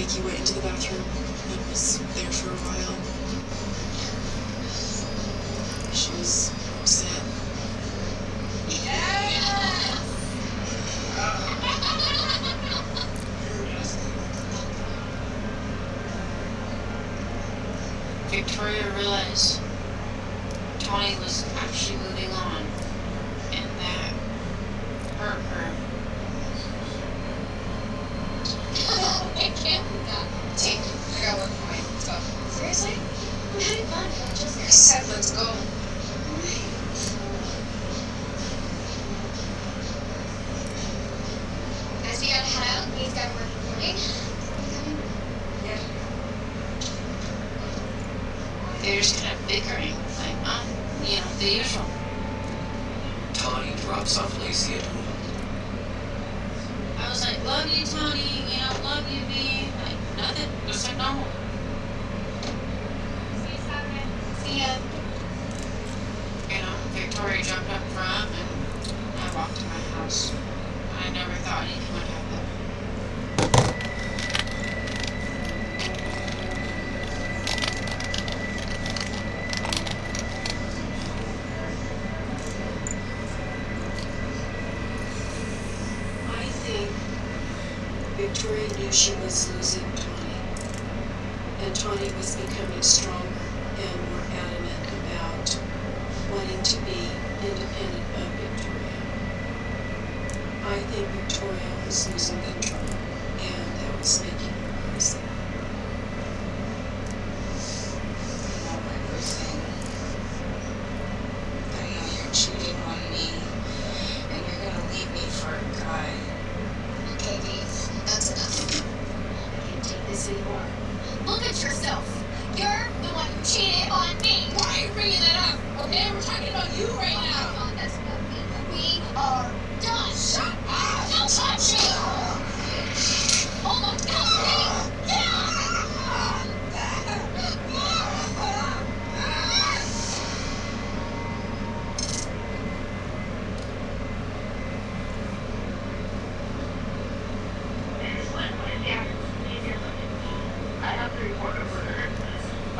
Vicky went into the bathroom and was there for a while. She was upset. Victoria realized Tony was actually moving on, and that hurt her. I can't do that. Take, I got work for my stuff. Seriously? I'm having fun. I said let's go. As we gotta head out, we've got work in the morning. Yeah. They're just kind of bickering, like, you know, the usual. Tony drops off Lacey at home. I was like, love you, Tony, you know, love you, V. Like, nothing, just like normal. See you Saturday. See ya. You know, Victoria jumped up front and I walked to my house. I never thought anything would happen. I think Victoria knew she was losing Tawny, and Tawny was becoming stronger and more adamant about wanting to be independent of Victoria. I think Victoria was losing control, and that was making her crazy. I know everything. I know you're cheating on me, and you're gonna leave me for a guy. Okay, Dave, that's enough. I can't take this anymore. Look at yourself. You're the one who cheated on me. Why are you bringing that up? Okay, we're talking about you right now. Oh, that's nothing. We are done. Shut up! Don't touch me! Oh my God! I have to report a burger.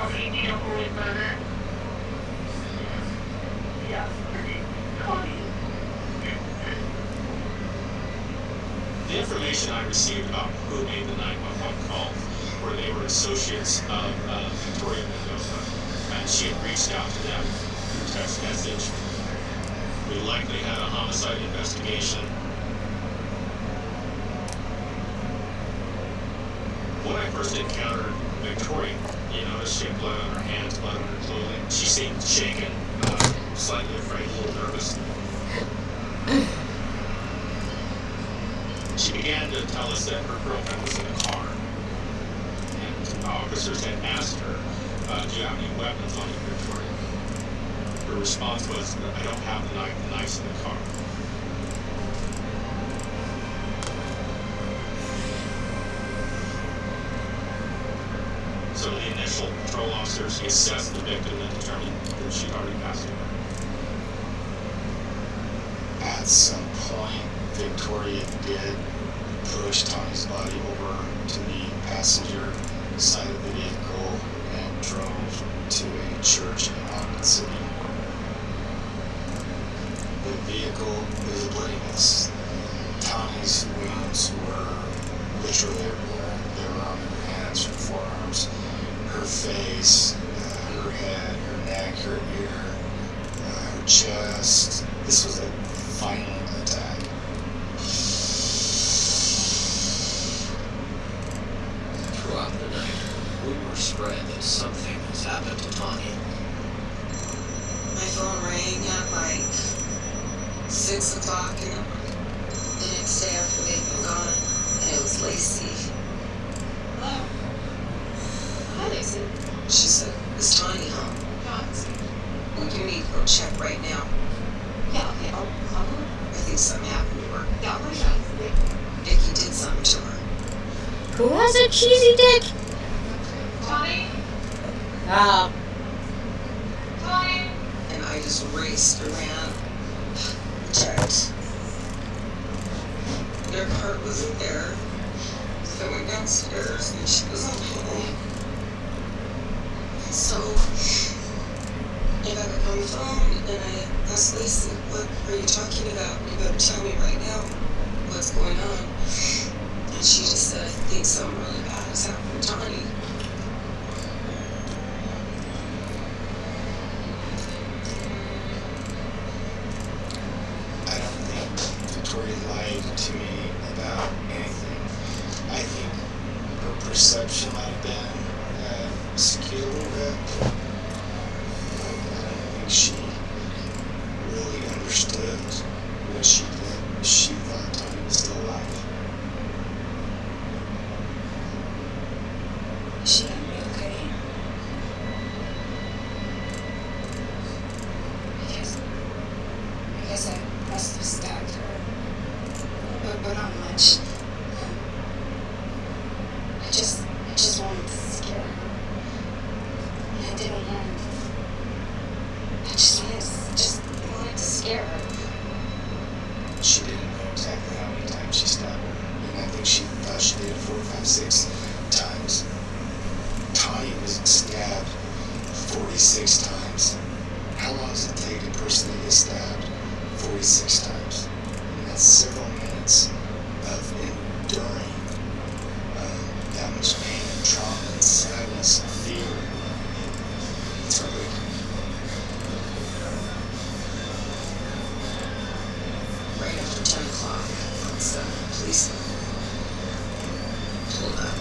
Okay, do you know who is burger? Yes, pretty. Cody. The information I received about who made the 911 call were they were associates of Victoria Mendoza, and she had reached out to them through text message. We likely had a homicide investigation. When I first encountered Victoria, you noticed she had blood on her hands, blood on her clothing. She seemed shaken, slightly afraid, a little nervous. She began to tell us that her girlfriend was in the car. And officers had asked her, do you have any weapons on you, Victoria? Her response was, I don't have the knife, the knife's in the car. So the initial patrol officers assessed the victim and determined that she'd already passed away. At some point, Victoria did push Tony's body over to the passenger side of the vehicle and drove to a church in Ogden City. The vehicle is a bloody mess. Tony's wounds were literally everywhere. They were on her hands, her forearms, her face, her head, her neck, her ear, her chest. This was a violent attack. Throughout the night, rumors spread that something has happened to Tawny. My phone rang at like 6 o'clock in the next day after they'd been gone, and it was Lacey. Hello. Hi, Lacey. She said, "Is Tawny home? John. We do need to go check right now. Yeah, okay, I'll go. I think something happened to her. Yeah, I'll go. Vicky did something to her." Who has a cheesy dick? Tony? Tony? And I just raced around, checked. Their cart wasn't there. I went downstairs and she wasn't home. So I got her on the phone and I asked Lacey, what are you talking about? You better tell me right now what's going on. And she just said, I think something really bad has happened to Tawny. I don't think Victoria lied to me about anything. I think her perception might have been skewed a little bit. I don't think she really understood what she did. She thought Tony was still alive. Is she gonna be okay? Because I must have stabbed her. But not much. I just wanted to scare her. And I didn't want. I just wanted to scare her. She didn't know exactly how many times she stabbed her. And I think she thought she did it 4, 5, 6 times. Tawny was stabbed 46 times. How long does it take a person to get stabbed 46 times? And that's several minutes of enduring that much pain and trauma and sadness and fear. It's ugly. Right after 10 o'clock, once the police pulled up.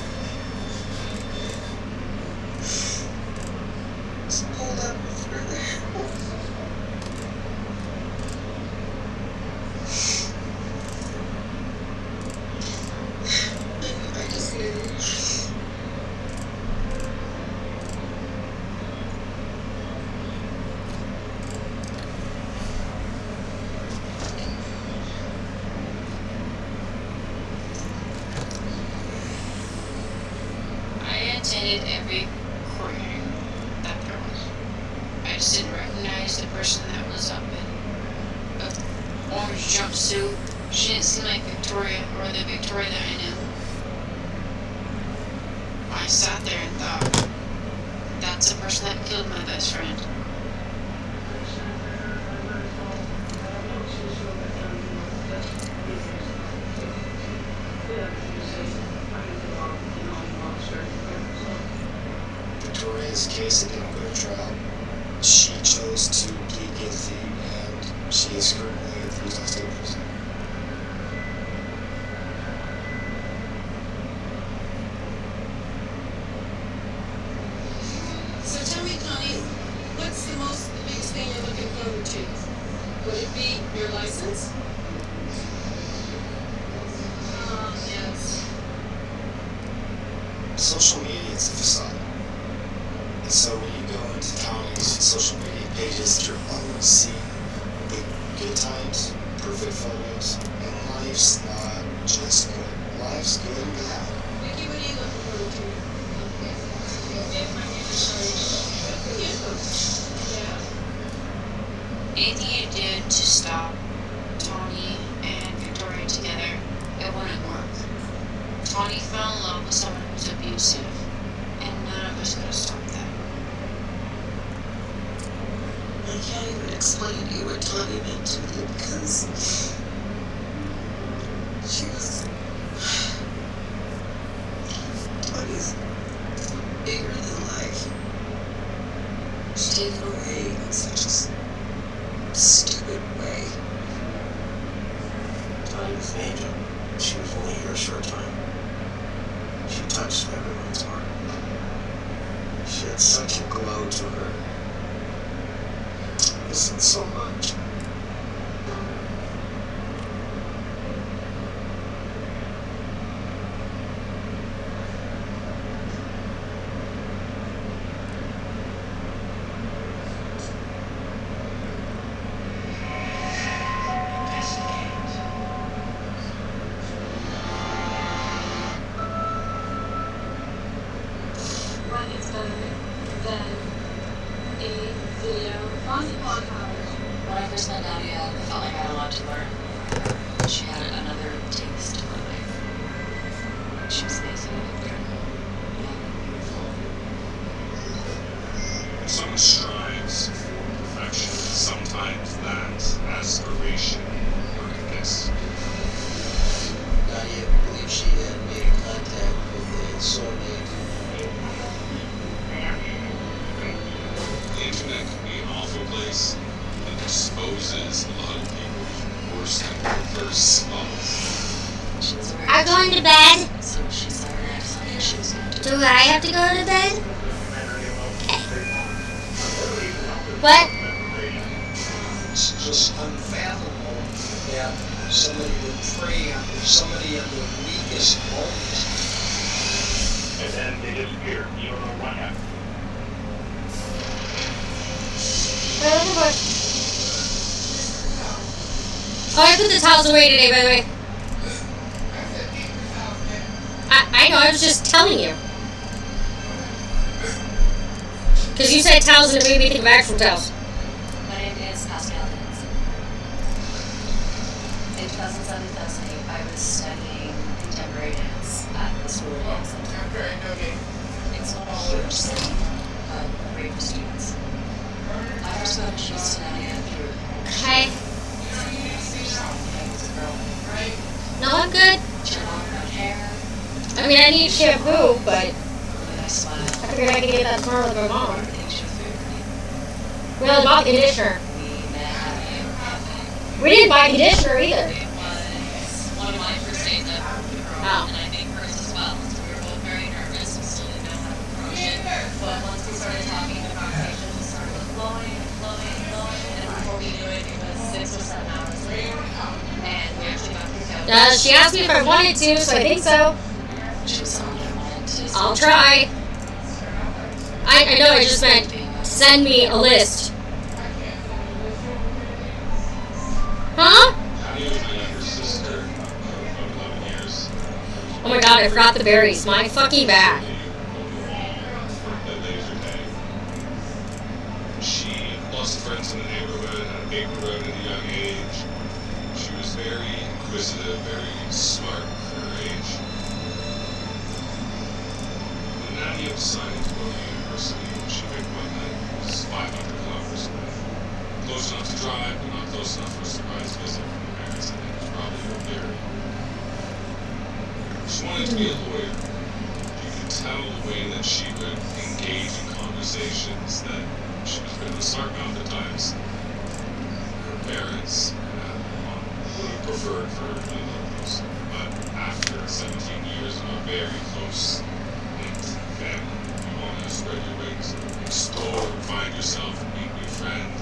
Just pulled up through the house. And I just knew. I attended every court hearing that there was. I just didn't recognize the person that was up in an orange jumpsuit. She didn't seem like Victoria or the Victoria that I knew. I sat there and thought, that's the person that killed my best friend. Victoria's case didn't go to trial. She chose to plead guilty, and she is currently at Freestyle State Prison. So tell me, Connie, what's the biggest thing you're looking forward to? Would it be your license? Yes. Social media is a facade. And so when you go into Tony's social media pages, you're always seeing the good times, perfect photos, and life's not just good. Life's good and bad. Vicky, what are you looking forward to? If I get started. Good for you. Yeah. Anything you did to stop Tawny and Victoria together, it wouldn't work. Tawny fell in love with someone who's abusive, and none of us could have stopped that. I can't even explain to you what Tawny meant to me because she was. Tawny's bigger than life. She's taken away in such a stupid way. Tony was an angel. She was only here a short time. She touched everyone's heart. She had such a glow to her. This meant so much. What is better than a video montage? When I first met Nadia, I felt like I had a lot to learn. She had another taste for life. She was amazing. When someone strives for perfection, sometimes that aspiration gets. Nadia believed she had made contact with a soulmate. The internet can be an awful place that exposes a lot of people's worst and worst flaws. She was a very I'm going to bed. so she saw her next Sunday. She was going to Do I have to go to bed? What? It's just unfathomable that somebody would prey on somebody at their weakest moment. And then they disappeared. You don't know what happened. Oh, I put the towels away today, by the way. I know, I was just telling you. Because you said towels and it made me think of actual towels. My name is Pascal Davidson. In 2007-2008, I was studying contemporary dance at the School of Dance. It's one of the worst great for students. I first got introduced to Nadia through Hi. I was a girl. No, I'm good. She had long brown hair, I mean, I need shampoo, but really nice smile. I figured I could get that tomorrow with my mom. I think she was very pretty. We only bought the conditioner. We met at a cafe. We didn't buy conditioner either. It was one of my first dates ever with a girl, Oh. and I think hers as well. So we were both very nervous. We still didn't know how to approach it. But once we started talking, the conversation just started flowing and flowing and flowing. And before we knew it, it was 6 or 7 hours later. And we actually got kicked out. She asked me if I wanted to, so I think so. She was someone I wanted to I'll try. I know, I just meant send me a list. Huh? Nadia was my younger sister of 11 years. Oh my god, I forgot the berries. My fucking bad. That laser tag. She lost friends in the neighborhood, had a baby road at a young age. She was very inquisitive, very smart for her age. When Nadia decided to go to university, she picked one that was 500 kilometers away. Close enough to drive, but not close enough for a surprise visit from her parents, and it was probably her theory. She wanted to be a lawyer. You could tell the way that she would engage in conversations that she was a bit of a smart mouth at times. Her parents would have preferred for her to be a little closer, but after 17 years of a very close-knit family, you want to spread your wings, explore, find yourself, meet new friends.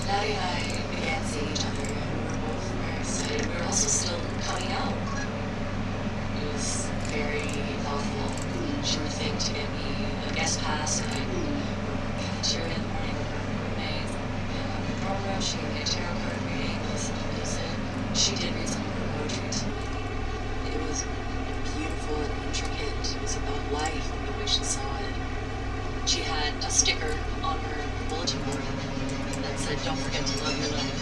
Nadia and I began seeing each other, and we were both very excited. We were also still coming out. It was very thoughtful. She would think to get me a guest pass, and I'd cafeteria in the morning with her roommates. And on the program, she gave me a tarot card reading, listened to music. She did read some of her poetry to me. It was beautiful and intricate. It was about life and the way she saw it. She had a sticker on her bulletin board that said, "Don't forget to love your life."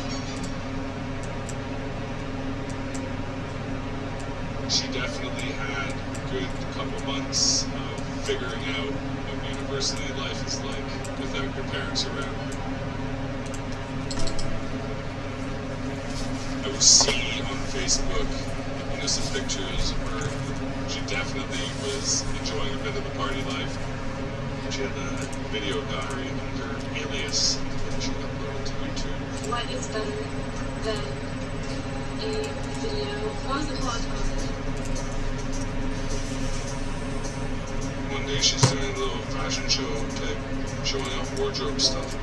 She definitely had a good couple months of figuring out what university life is like without your parents around. I would see on Facebook, some pictures of her. She definitely was enjoying a bit of the party life. She had a video diary under alias that she uploaded to YouTube. What is better than a video? What was the plot twist? One day she's doing a little fashion show type, showing off wardrobe stuff.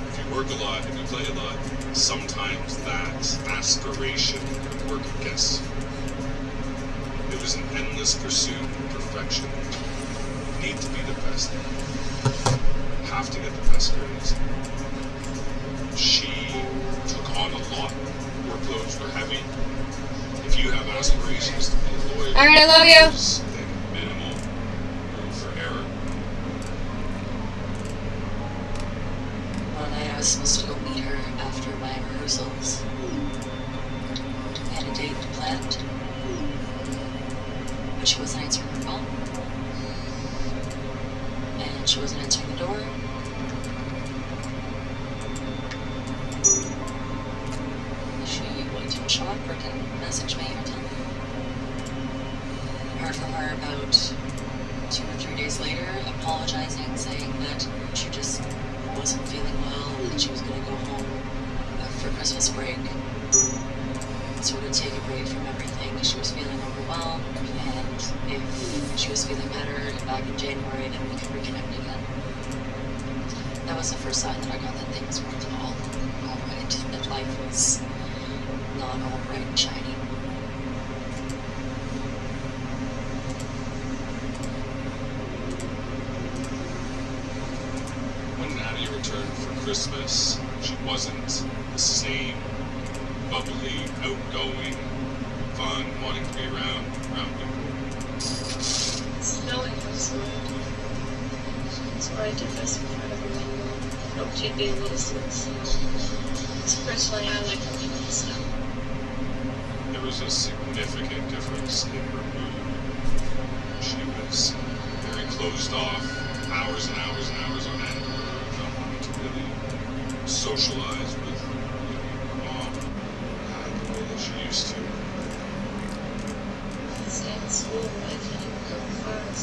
If you work a lot and you play a lot, sometimes that aspiration can work against you. It was an endless pursuit of perfection. You need to be the best. You have to get the best grades. She took on a lot. Workloads were heavy. If you have aspirations to be a lawyer, Alright, I love you. there's minimal room for error. One night I was supposed to go meet her after my rehearsals. she wasn't answering the door. She didn't show up or didn't message me or tell me. Heard from her about 2 or 3 days later, apologizing, saying that she just wasn't feeling well and that she was going to go home for Christmas break. Sort of take a break from everything. She was feeling overwhelmed, and if she was feeling better back in January, then we could reconnect again. That was the first sign that I got that things weren't all right, that life was not all bright and shiny. When Nadia returned for Christmas, she wasn't the same bubbly, outgoing, fun, wanting to be around people. Smelling was good. It's right to fast in front of everyone. Hope you'd be able to see the smell. Personally, I like how people smell. There was a significant difference in her mood. She was very closed off, hours and hours and hours on end, not wanting to really socialize with her mom the way that she used to. Stay in school, I can't even go to class.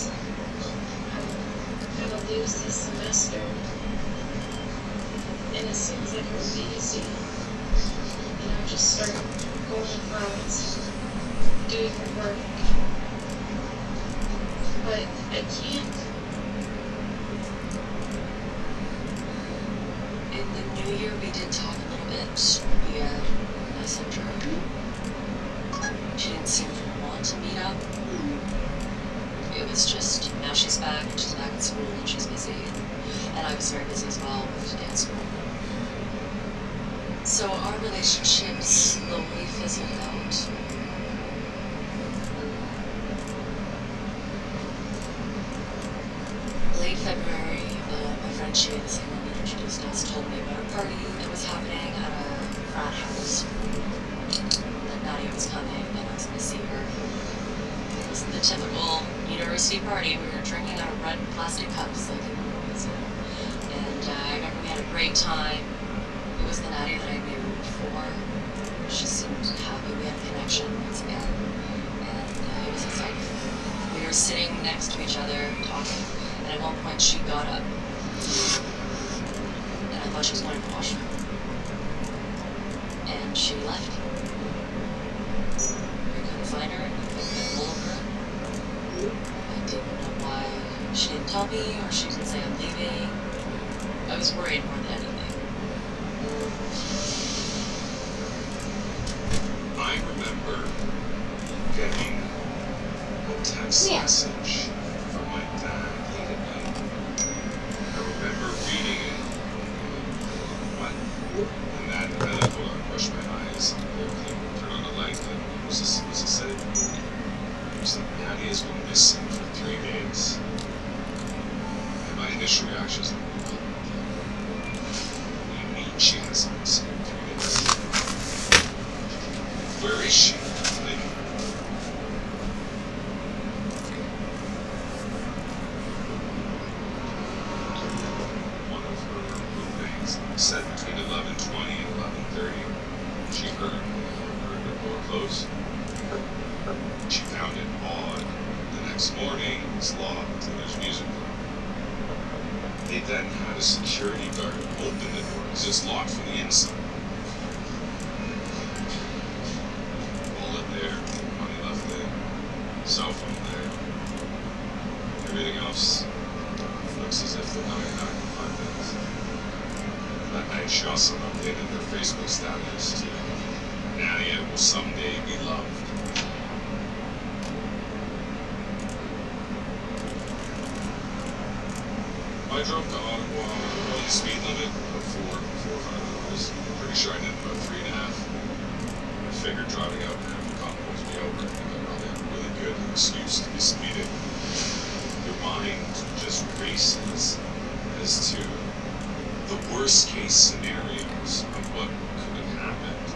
I'm gonna lose this semester. And it seems like it would be easy. Just start going to class, doing your work. But I can't. In the new year, we did talk a little bit via Messenger. She didn't seem to want to meet up. It was just, now she's back in school, and she's busy. And I was very busy as well with dance school. So our relationship slowly fizzled out. Late February, my friend Shay, the same one that introduced us, told me about a party that was happening at a frat house. That Nadia was coming and I was going to see her. It wasn't the typical university party. We were drinking out of red plastic cups like in movies. And I remember we had a great time. It was the Nadia that I knew before. She seemed happy. We had a connection once again. And it was exciting. We were sitting next to each other talking. And at one point she got up. And I thought she was going to the washroom. And she left. We couldn't find her. We couldn't pull her. I didn't know why she didn't tell me or she didn't say I'm leaving. I was worried more than anything. I remember getting a text message from my dad late at night. I remember reading it. What? And then I like, hold on, brush my eyes, turn on the light, and what was this said? It was like, Nadia's been missing for 3 days. And my initial reaction was like, what do you mean she hasn't been missing for 3 days? Where is she? Like, one of her roommates said between 11:20 and 11:30, she heard the door close. She found it odd. The next morning, it's locked and there's music playing. They then had a security guard open the door because it's locked from the inside. There, money left there, cell phone there, everything else looks as if they're coming back in 5 minutes. That night she also updated her Facebook status to Nadia will someday be loved. I drove to Ottawa, the speed limit of 400 miles. I'm pretty sure I did about 3.5. I figured driving out and having cocktails be over. I probably have a really good excuse to be speeding. Your mind just races as to the worst case scenarios of what could have happened.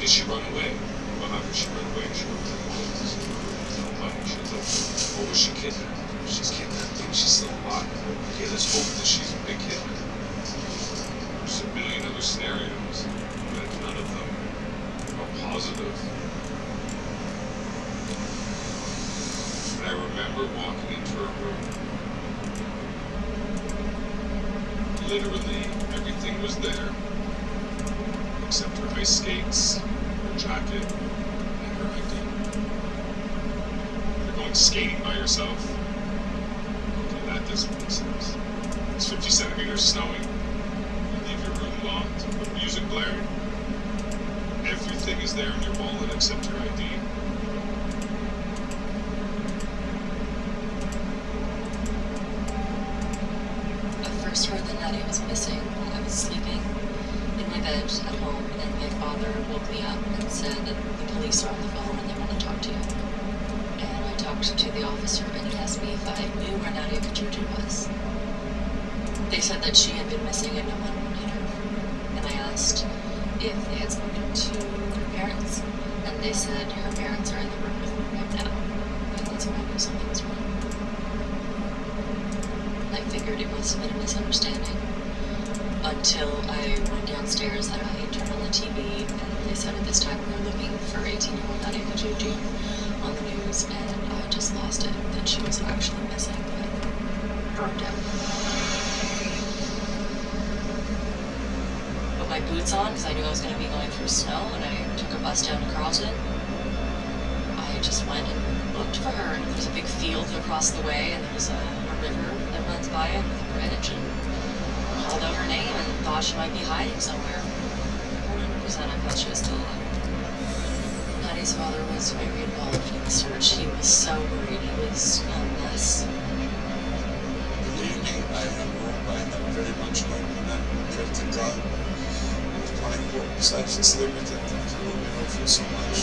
Did she run away? Well, how could she run away? She was in the woods. There's no money. Or was she kidnapped? If she's kidnapped, did she's still alive. Okay, let's hope that she's a big hit. There's a million other scenarios, but none of them are positive. And I remember walking into her room. Literally, everything was there, except her ice skates, her jacket, and her ID. You're going skating by yourself? Okay, that doesn't make sense. It's 50 centimeters snowing. You leave your room locked, with music blaring. Everything is there in your wallet except your ID. Heard that Nadia was missing. I was sleeping in my bed at home, and my father woke me up and said that the police are on the phone and they want to talk to you. And I talked to the officer, and he asked me if I knew where Nadia Kajuju was. They said that she had been missing and no one had heard from her. And I asked if they had spoken to her parents, and they said her parents are in the room with her right now. And that's when I knew something was wrong. I figured it must have been a misunderstanding until I went downstairs and I turned on the TV, and they said at this time we were looking for 18-year-old Nadia Kajuju on the news, and I just lost it, that she was actually missing. I broke down. Put my boots on because I knew I was going to be going through snow, and I took a bus down to Carlton. I just went and looked for her, and there's a big field across the way, and there's a river that runs by it with a bridge, and called out her name and thought she might be hiding somewhere. 100% I thought she was still alive. Nadia's father was very involved in the search. He was so worried. He was a mess. Believe me, I have very much hope that Drift and God was playing what besides this limited that will be helpful so much.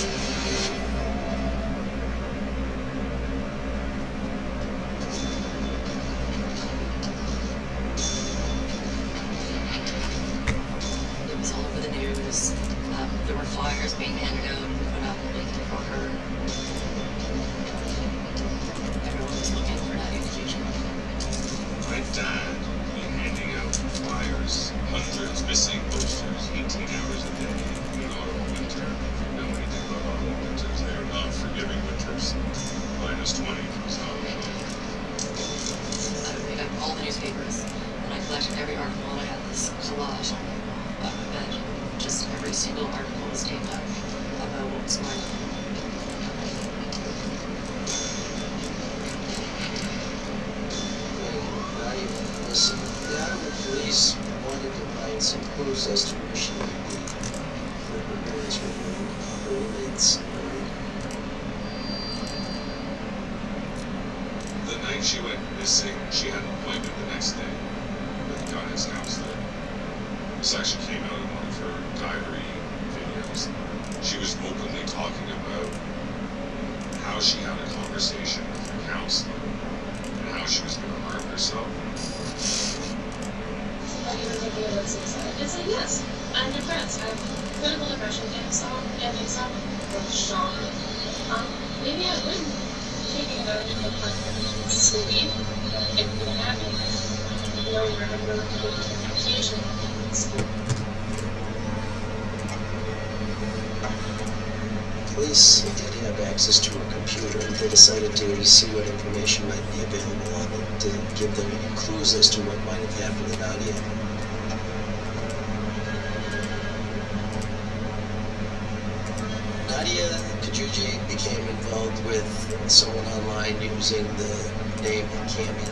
There were flyers being handed out and put up looking for her. Everyone was looking for Nadia Kajuju. My dad been handing out flyers, hundreds missing posters, 18 hours a day in autumn and winter. If you know anything about autumn and winters, they are not forgiving winters. Minus 20 is not enough. I would pick up all the newspapers, and I collected every article, and I had this collage on my bed. Just every single article was named up about what was going on. Listen, the Ottawa police wanted to find some clues as to where she might be. Her parents were her roommates. The night she went missing, she had an appointment the next day with a guidance counselor. This actually came out in one of her diary videos. She was openly talking about how she had a conversation with her counselor and how she was going to harm herself. It's like, yes, I'm depressed. I have clinical depression and anxiety. Maybe I would take another antidepressant, sleeping, and being happy. Knowing where I'm going to go to medication. Police did have access to her computer, and they decided to see what information might be available on it to give them clues as to what might have happened to Nadia. Nadia Kajuju became involved with someone online using the name Cammy.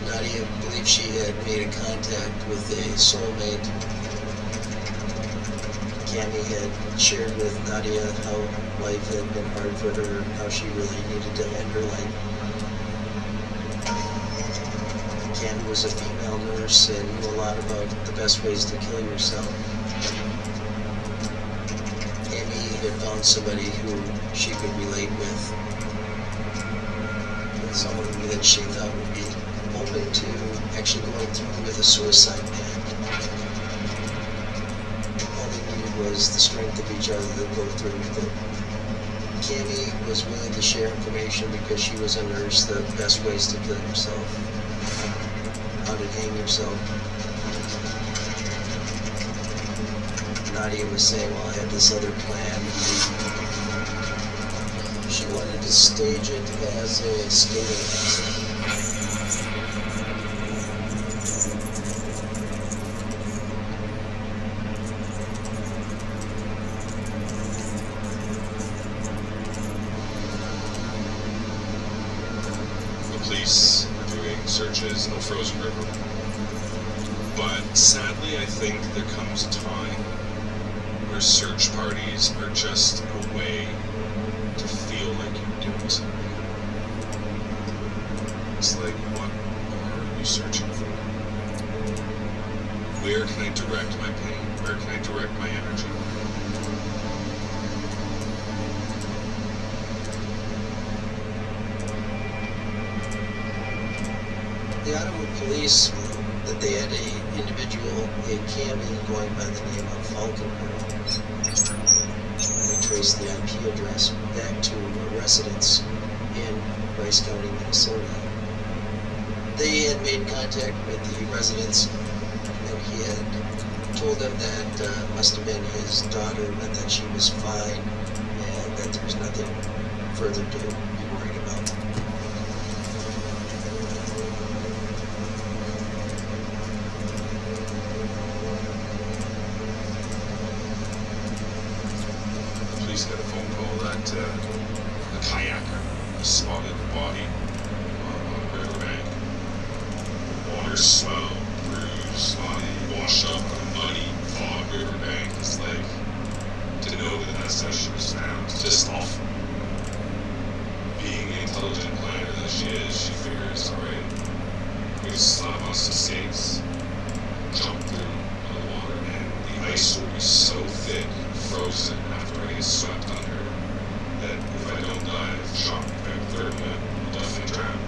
Nadia believed she had made a contact with a soulmate. Cammy had shared with Nadia how life had been hard for her, how she really needed to end her life. Cammy was a female nurse and knew a lot about the best ways to kill yourself. Cammy had found somebody who she could relate with. Someone that she thought would be open to actually going through with a suicide pact. All they needed was the strength of each other to go through with it. Cammy was willing to share information because she was a nurse, the best ways to kill yourself, how to hang yourself. Nadia was saying, well, I had this other plan. She wanted to stage it as a skating accident. Police are doing searches in the frozen river. But sadly, I think there comes a time where search parties are just a way to feel like you're doing something. It's like, what are you searching for? Where can I direct my pain? Where can I direct my energy? The Ottawa police knew that they had an individual, a Cammy, going by the name of Falcon Girl. They traced the IP address back to a residence in Rice County, Minnesota. They had made contact with the residents, and he had told them that must have been his daughter, but that she was fine, and that there was nothing further to be worried about. Police got a phone call that a kayaker spotted the body on a riverbank. Water swell, bruised, washed up on a muddy fog riverbank. It's like, to know that that's how she was found, it's just awful. Being the intelligent planner that she is, she figures, alright, we just slap on some skates, jump through the water, and the ice will be so thick, frozen after I get swept under, that if I don't die of shock by the third minute, I'll definitely drown.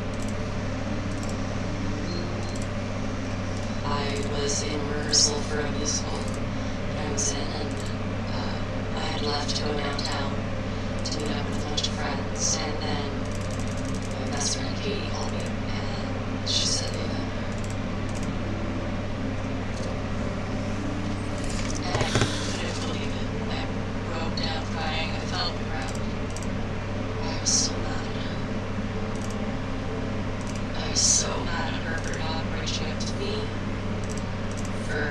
I was in rehearsal for a musical that I was in, and I had left to go downtown to meet up with a bunch of friends, and then my best friend Katie called me, and she said they found her. And I couldn't believe it. I broke down crying. I fell on the ground. I was so mad. I was so mad at her for not reaching out to me, for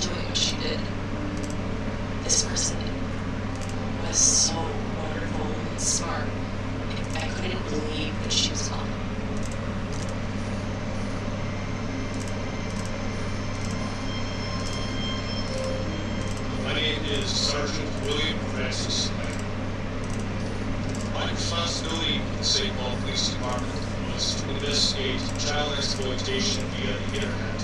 doing what she did. This person was so wonderful and smart. I couldn't believe that she was gone. My name is Sergeant William Francis. My responsibility in the St. Paul Police Department was to investigate child exploitation via the internet.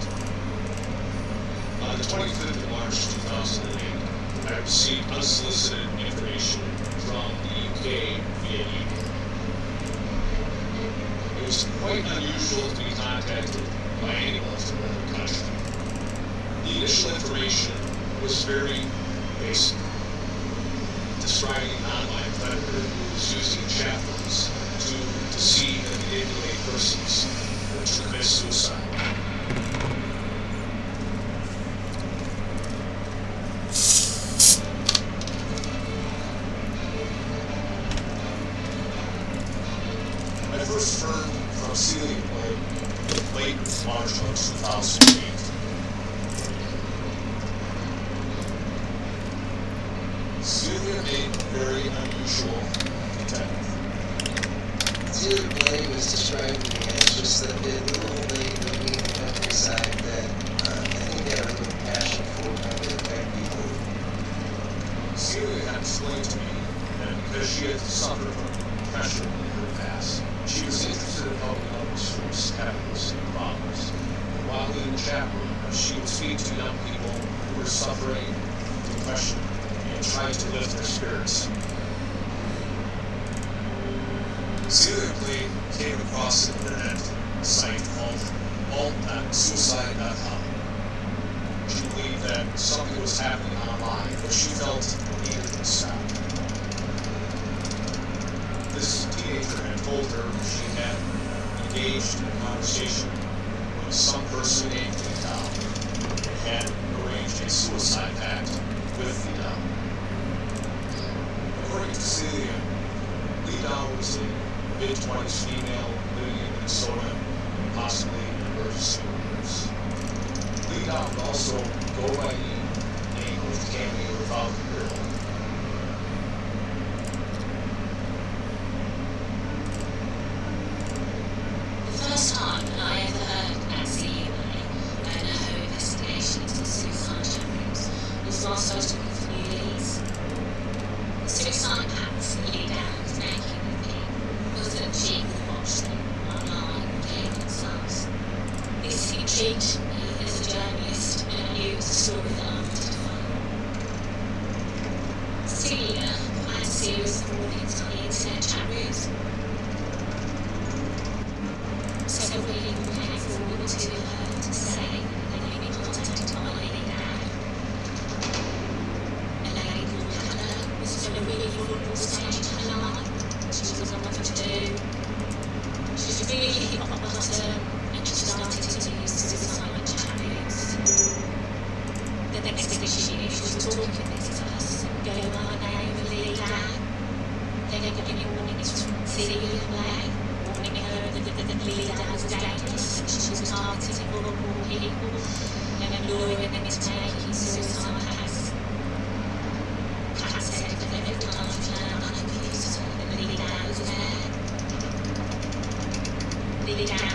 On the 25th of March 2008, I received unsolicited information from the UK via email. It was quite unusual to be contacted by anyone from another country. The initial information was very basic, describing an online predator who was using chat rooms to deceive and manipulate persons to commit suicide. I first heard from Celia late March of 2008. Celia made very unusual detective. Celia Blay was described to me as just the little old lady living in the countryside that I think had a real passion for how to attack people. Celia had explained to me that because she had suffered from depression in her past, she was interested in helping others who were having the same problems. And while in the chat room, she would speak to young people who were suffering depression and trying to lift their spirits. Celia Blay came across an internet site called alt.suicide.com. She believed that something was happening online, but she felt it needed to stop. told her she had engaged in a conversation with some person named Lee Dow and had arranged a suicide pact with Lee Dow. According to Celia, Lee Dow was a mid-20s female living in Minnesota, possibly an emergency nurse. Lee Dow would also go by the name of Tammy without the girl. The first time I ever heard Nancy and her investigation into the suicide champions was whilst I was talking for New Year's. The suicide pacts that Lee Dow was making with me was that she would watch them online on Game themselves. This intrigued me as a journalist, and I knew it was a story that I wanted to follow. Celia had a series of warnings on the internet chat rooms. Several people came forward to her to say that they'd been contacted by Lady Dow. A lady called Hannah was in a really vulnerable stage of her life. She was on what to do. She was really hit rock bottom, and she started to use suicide chat rooms. The next thing she knew, she was talking to this person, going by the name of Lee Dow. They were getting warnings from Celia and Lay, warning her that Lee Dow was dangerous, and she was targeting vulnerable people, and luring them into taking suicide pacts. Kat said that every time she found on a computer that Lee Dow was there. Lee Dow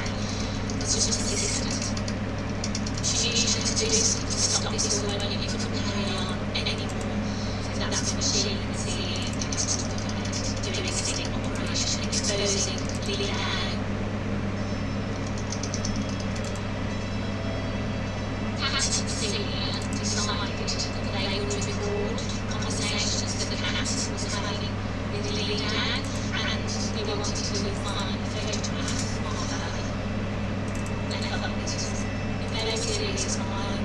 was just persistent. She knew she had to do something to stop this woman, and it couldn't carry on anymore. So that's when she and Celia started doing a sting operation, exposing Lee Dow. Kat and Celia decided that they would record conversations that Kat was having with Lee Dow, and they wanted to find a photograph of her. And I thought this was a very serious crime.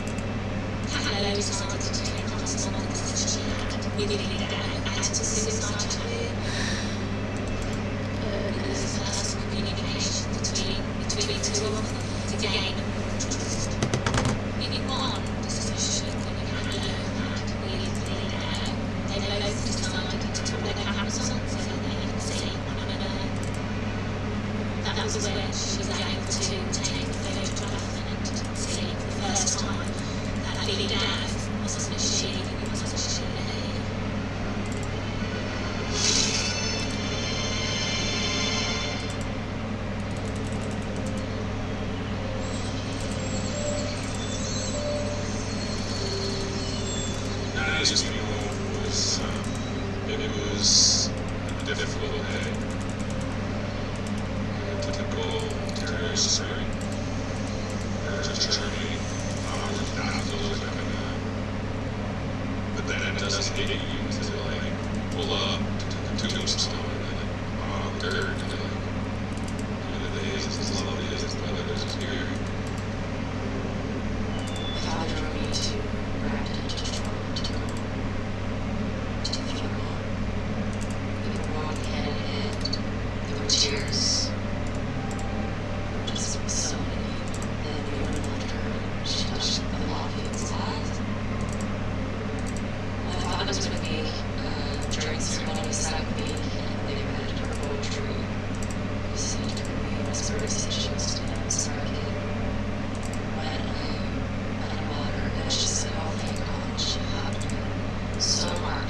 Kat decided to take correspondence that she had with Lee Dow out of the suicide chat. There was personal communication between the two of them to gain trust. In one discussion that Hannah had with Lee Dow, they both decided to put their cameras on so that they could see one another. That was when she was able to take a photograph and see for the first time that Lee Dow wasn't she, it wasn't she. As we know, it was a difficult day. A typical terrorist strike. Journey, hours down those but then it doesn't hit you until like pull up to Tombstone and the dirt and the days as lovely as the weather is here. Father drove me to Brandon to Toronto to the funeral. We were walking and there were tears. Just so many people. Then we went and left her and she touched the lobby inside. I thought it was going to be a during ceremony beside me, and they read her poetry. We said to me, respiratory situations, and I'm sorry. When I met her, and she said, oh, thank God, she hugged me so hard.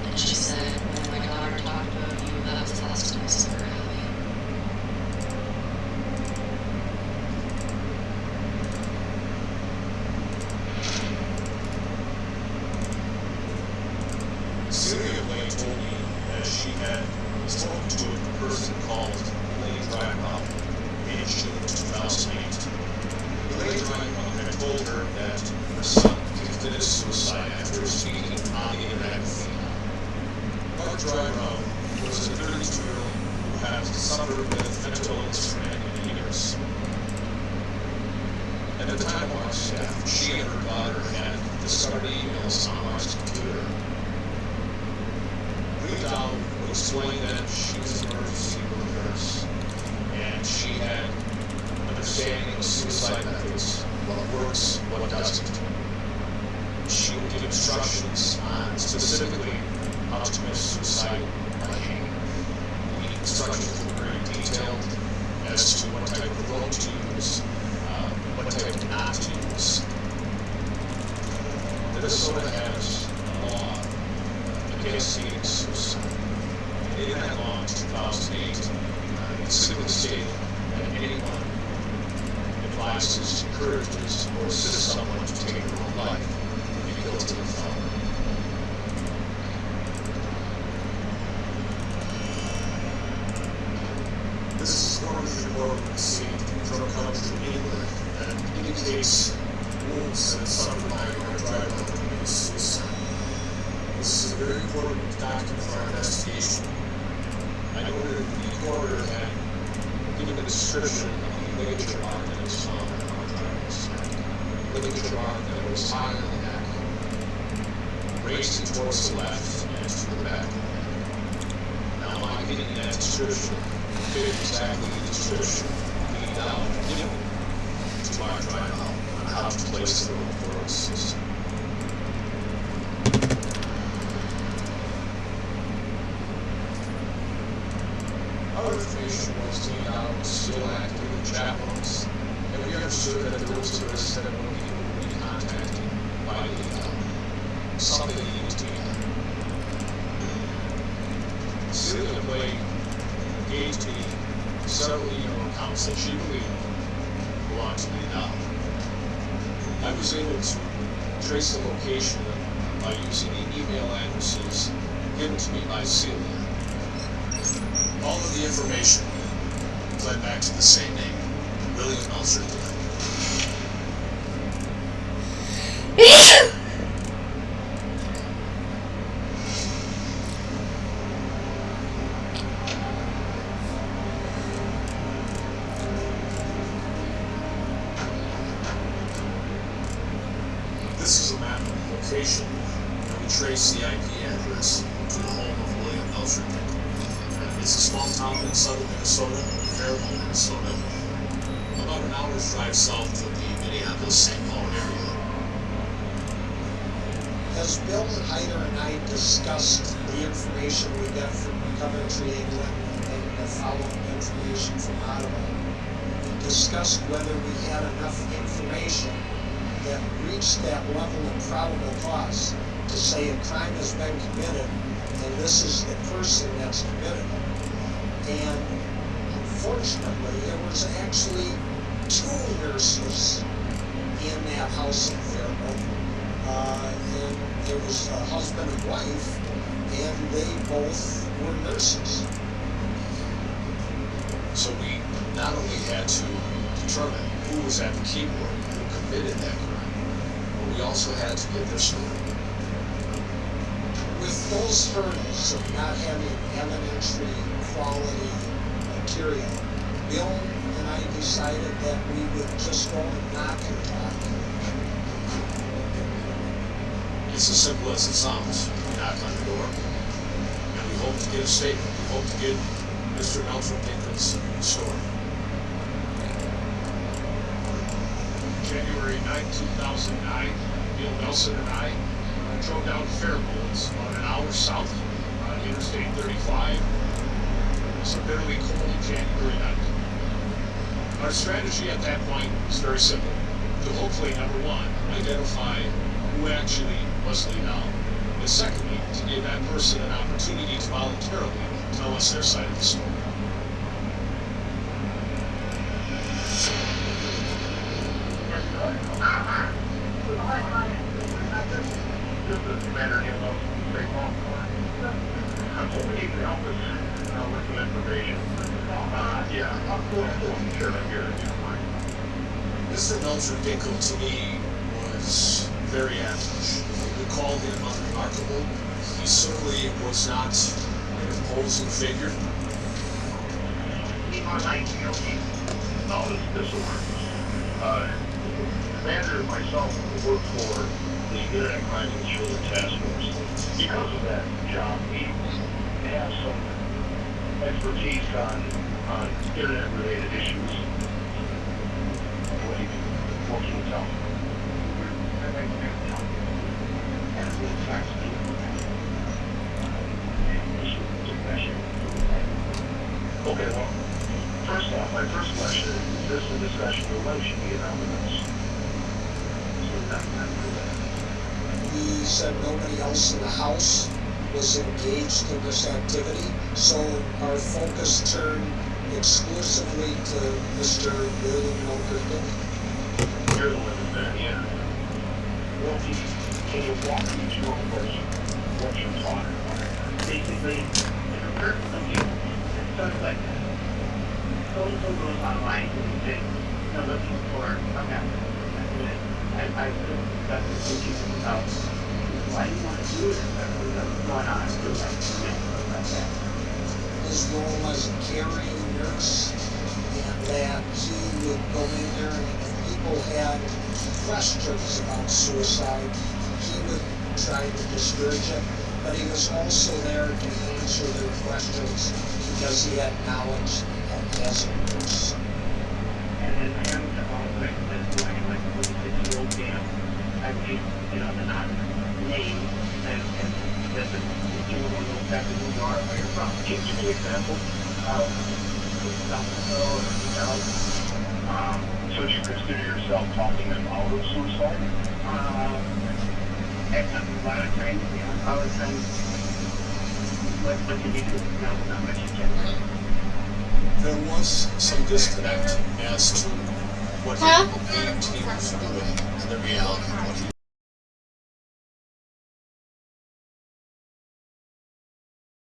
And she said, when my daughter talked about you, that was the last time I saw her happy. Celia Blaine told me that she had spoken to a person called Elaine Drymouth in June 2008. Elaine Drymouth had told her that her son committed suicide after speaking on the internet with Lena. Mark Drymouth was a 32-year-old who had suffered with mental illness for many years. At the time of Mark's death, she and her daughter had discovered emails on Mark's computer. Lee Dow explained that she was an emergency room nurse, and she had understanding of suicide methods, what works, what doesn't. She would give instructions on specifically how to commit suicide by hanging. The instructions were very detailed as to what type of rope to use, what type not to use. Minnesota has a law against committing suicide. And in that law in 2008, it simply stated that anyone advises, encourages, or assists someone to take their own life will be guilty of felony. This is one of the report we received from a country in England that indicates wounds that suffered by a driver who committed suicide. This is a very important document for our investigation. I noted the recorder had given a description of the ligature mark that was found on our driver's neck. Ligature mark that was high on the neck, raising towards the left and to the back. Now, my getting that description fit exactly the description we now given to our driver on how to place the referral system. Our information was gained out was still active in chat rooms, and we understood that there was a risk that when people would be contacted by the something needed to be done. Celia Blake gave me several email accounts that she believed belonged to me now. I was able to trace the location by using the email addresses given to me by Celia. All of the information led back to the same name, William Melcher. This is a map of the location, and we trace the IP address to the home of William Melcher. It's a small town in southern Minnesota, Fairmont, Minnesota, about an hour's drive south of the Minneapolis-St. Paul area. As Bill and Heider and I discussed the information we got from Coventry, England, and the following information from Ottawa, we discussed whether we had enough information that reached that level of probable cause to say a crime has been committed and this is the person that's committed it. And unfortunately, there was actually 2 nurses in that house in Fairmont. And there was a husband and wife, and they both were nurses. So we not only had to determine who was at the keyboard, who committed that crime, but we also had to get their story. With those hurdles of not having evidentiary quality material, Bill and I decided that we would just go and knock and talk. It's as simple as it sounds. We knock on the door, and we hope to get a statement. We hope to get Mr. Melcher Dinkins' story. January 9, 2009, Bill Nelson and I drove down to Fairmont, about an hour south on Interstate 35. It was a bitterly cold January night. Our strategy at that point was very simple. To hopefully, number one, identify who actually was Lee now, and secondly, to give that person an opportunity to voluntarily tell us their side of the story. Commander Hilo, State Law Enforcement. I'm hoping you can help us with some information. Yeah, I'll share that here if you don't mind. Mr. Melcher Dinkel, to me, was very average. We called him unremarkable. He certainly was not an imposing figure. Knowledge disorder. Commander and myself work for the Internet Crime and Children Task Force. Because of that job, we have some expertise on internet-related issues. What can you tell me? Okay, well, first off, my first question is this a discussion of when should be announced? He said nobody else in the house was engaged in this activity, so our focus turned exclusively to Mr. William Milkerton. You're the one there, yeah. Well, can you walk me through what you're talking about? Basically, if a person of you, it starts like that. So-and-so goes online and says, they're looking for a method. I could discuss this with you about why you want to do it, what's going on, do that, like that. His role as a caring nurse, and that he would go in there and if people had questions about suicide, he would try to discourage it, but he was also there to answer their questions because he had knowledge as a nurse. And then him to also explain like when he said the old damn, I made, the name and that the you will know exactly who you are and where you're from. Can you give me an example of so So do you consider yourself talking them out of suicide? A lot of times, I was saying, what can you do? Not much you can. There was some disconnect as to what he claimed he was doing and the reality of what he